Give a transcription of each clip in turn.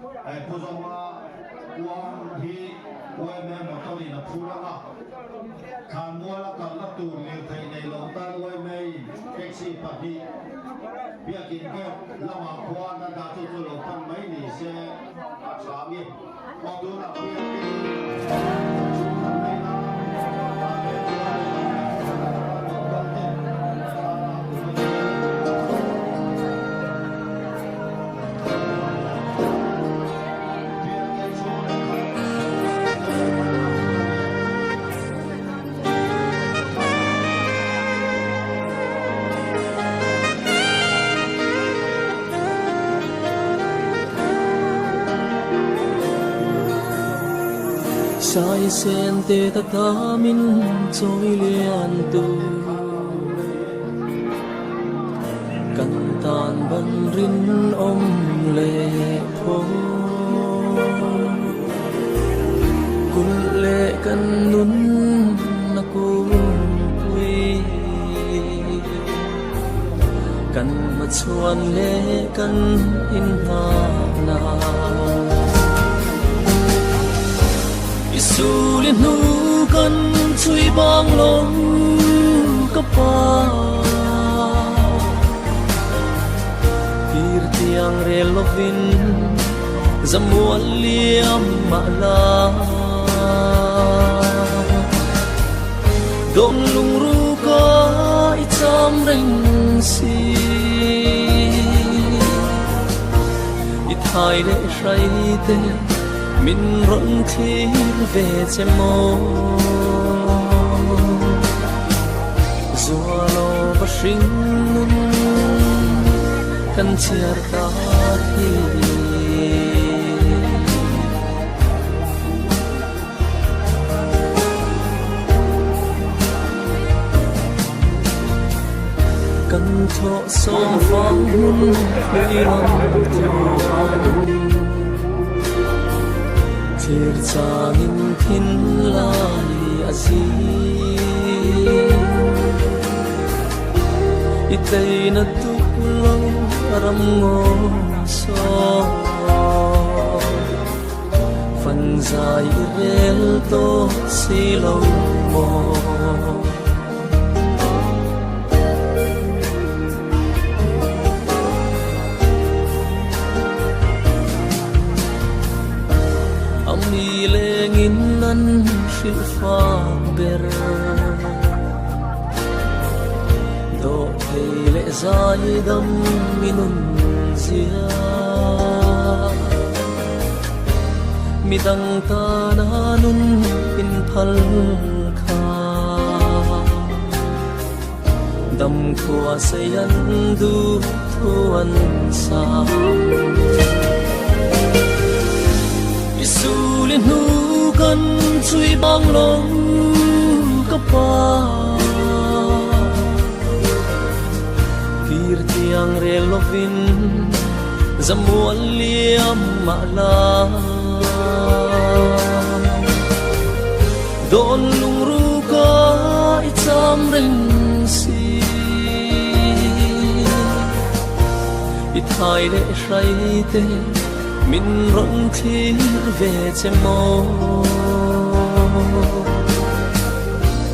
ผู้ชมว่าวันที่วันแม่มาตอนนี้นะพูดว่าขานมัวละกันละตูเลี้ยวไทยในลงตาด้วยไม่แท็กซี่ปฏิเบียกินแก้วละมาควานนาดาตุตุลงพันไม่หนีเสียสามีพอดูละเบียกินไม่น่าsai sen te ta ta min trôi liên tu căn tan ban rin om lệ phố kun lệ kan nun na ku quy kan ma chuan lệ kan in na na Isulin nu kan chui bang long kapa Pir tiang relovin zamuan liam mala Dom lung ru ka itam reng si Ithai le shai te min rộn thiên về che mô Dùa lô bà sinh nun Căn chia ta thi Căn thọ sông phóng hun Hãy lòng tiêu hồn Thir changin thin lai asi Itay na tuklaw ram ngo so Fanzay irel to silaw mo Ngilenginan silfa ber Do hele zaidam minun zia Midang tananun inphal kha Dam khua sayan du thuan sa Isulin nu kan chui bang long kapa Pir tiang relovin zamuan liam mala Don lung ru ka itam reng si Ithai le shai te min rộn thiên về che mô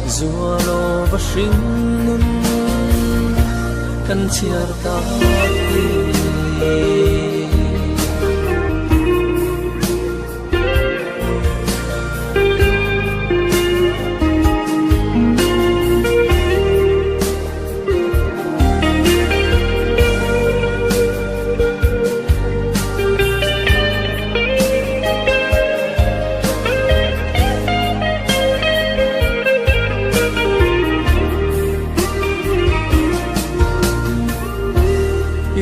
Dùa lô bà sinh nun Căn chia ta thi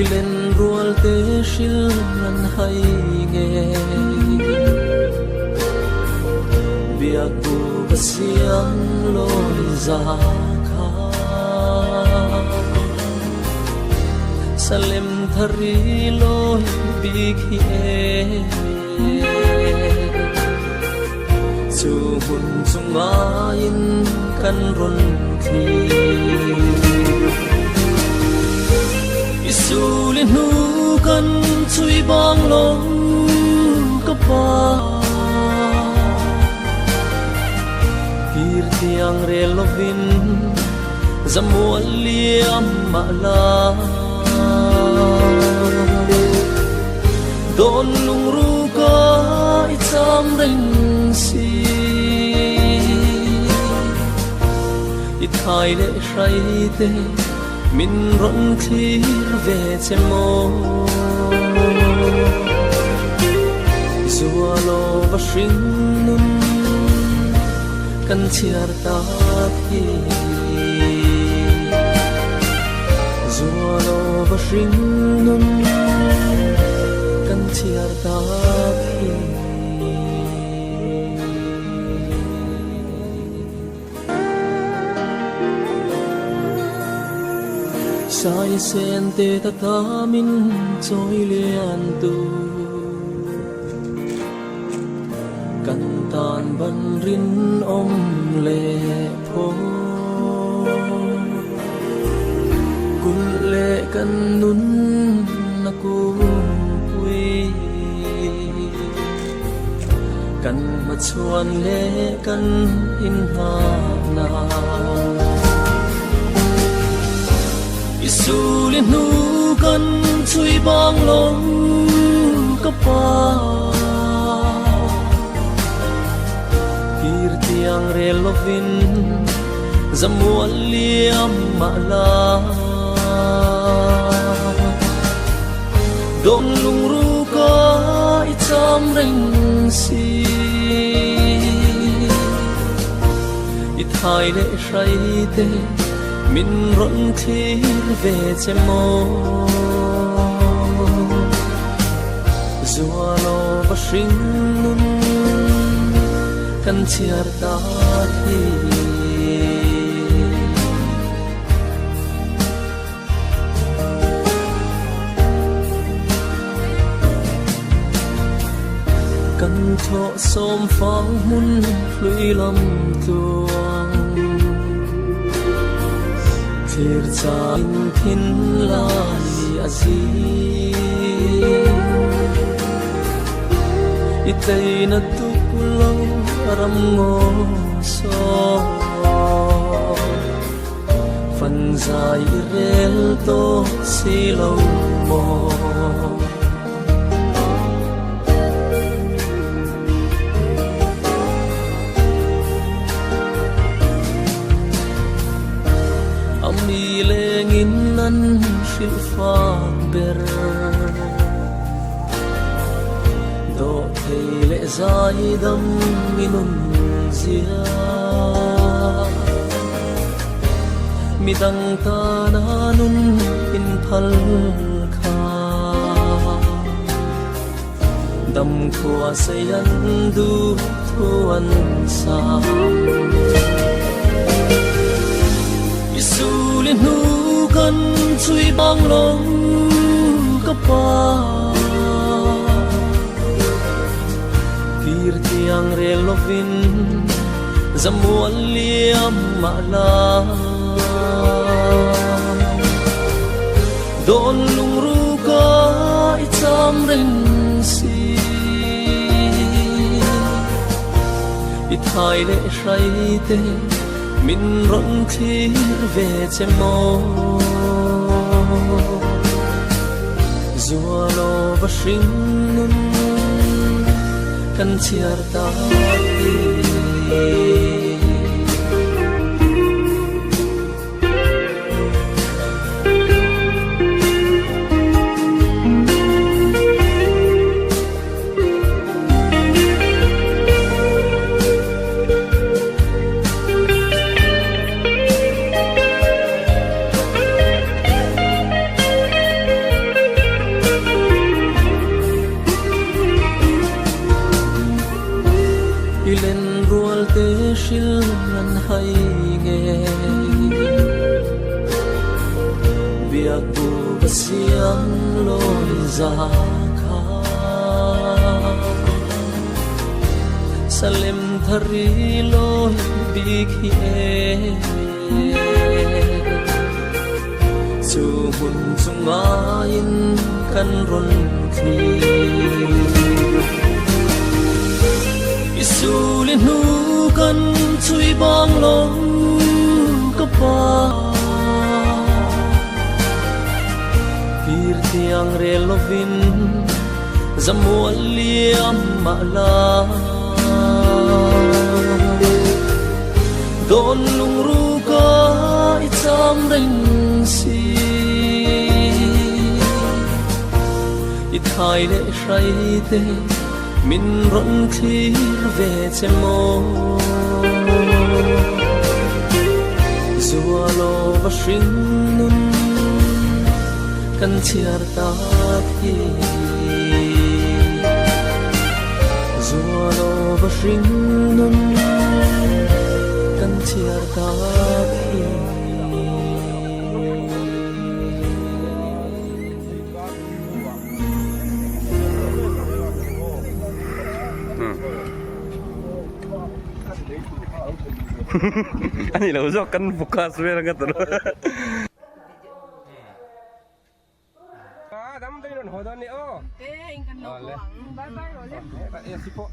Ilen rual te shil nan hai nge Biak bu basiang loi za kha Salem thari loi bikhi e Chu hun chungain kan ron thi Isulin nu kan chui bang long tiang re lovin zamual liam mala don lung ru ka itam ring siithai le shai te min ron thlir ve chemo zualo va shring nun kan chiar ta thi zualo va shring nun kan chiar ta thi sai sen te ta ta min choi lian tu kan tan ban rin om le pho kun le kan nun na ku pui kan ma chuan le kan in ha na isulin nu kan chui bang long ka pa kir tiang re lovin zamual liam mala don lung ru ka itam ring si ithai le shai te min ron thlir ve chemo zualo va shring nun kan chiar ta thi kan tho som phang mun hlui lam tuang thir cha in thin lai azi itay na tukulang ram ngo so fan zai rel to silaw mo ami lengin nan shilfa ber do thele zai dam minun zia midang ta nanun in phal kha dam khua sayan du thuan sa isulin nu kan chui bang long ka pa kir tiang re lovin zamual liam mala don lung ru ka itam ring si ithai le shai te min ron thlir ve chemo zualo va shring nun kan chiar ta thi ilen rual te shil nan hai nge biak bu basiam loi za kha salem thari loi bikhi chu hun chunga in kan ron thi Isulit nukan Tui bang long Kapa Pir tiang relovin Zamual liam ma'la Don lung ruka Itam ring si Ithai le shrai te Min ron thir ve che mo Zualo va shing nun Kan chiar ta thi Zualo va shing nun Kan chiar ta thi Ani lah usah kan buka sebenarnya kan tuh. Ah, dam tadi non hodan ni oh. Ingkan no kuang. Bye rồi lên. Ya sipo.